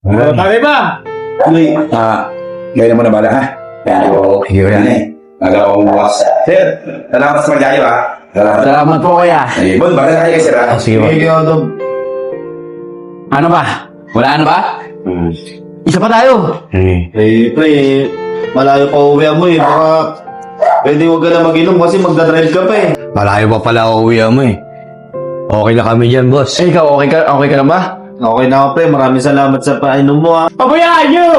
Bagay ba? Uy, ngayon na muna bala, ha? Pero, hiyo yan eh. Magawa kong bukas. Sir, salamat sa magyayo, ha? Salamat po, kuya. Ay, bon, bala tayo sir, ha? Sige, ano ba? Wala na ba? Isa pa tayo. Pre, malayo pa uwi mo eh. Baka pwede huwag ka na mag-inom kasi magdadrive ka pa eh. Malayo pa pala uwi mo eh. Okay na kami dyan, boss. Eh, ikaw, okay ka na ba? Okay na ako pre, maraming salamat sa painom mo ha. Pabayaan nyo!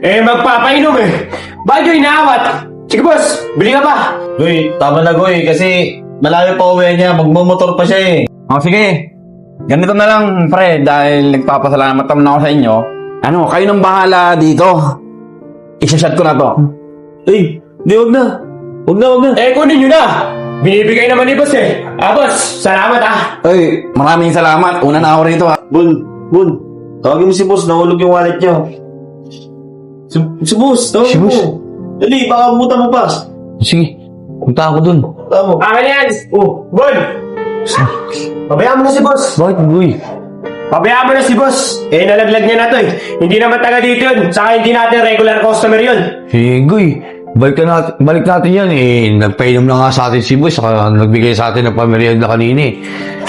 Magpapainom eh. Bakit nyo inaawat? Sige boss, bili ka pa. Goy, tama na Goy kasi malayo pa uwi niya, magmumotor pa siya eh. Sige. Ganito na lang, pre, dahil nagpapasalamat naman ako sa inyo. Ano, kayo nang bahala dito. Isashot ko na to. Di wag na. Wag na. Kunin nyo na. Binibigay naman ni boss eh. Boss, salamat Ay, maraming salamat. Una na ako rito, ha. Bun, tawagin mo si boss, nahulog yung wallet niya. Si boss, tawagin mo. Dali, baka buta mo pa. Sige, punta ako dun. Tama. Akin yan. Bon. Pabayaan mo na si boss. Bakit, boy? Pabayaan mo na si boss. Nalaglag niya na to eh. Hindi naman taga dito yun. Saka hindi natin regular customer yun. Goy, balik natin yan eh. Nagpainom na nga sa atin si boss, saka nagbigay sa atin ng pamerienda kanina eh.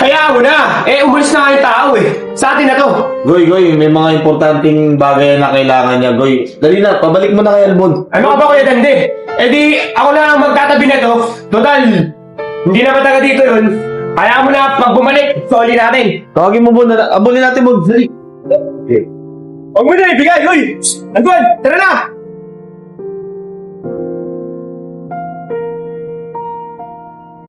Kaya mo na. Umalis na nga yung tao eh. Sa atin na to. Goy, may mga importanteng bagay na kailangan niya, Goy. Dali na, pabalik mo na kay Albon. Ano ka ba kuya Dande? Di ako na ang magtatabi na to. Total, hindi naman taga dito yun. Kaya mo na pag bumalik, soli natin. Tawagin mo, Bon. Abulin natin, Bon. Dali. Huwag mo na ibigay, uy! Agwan, tara na!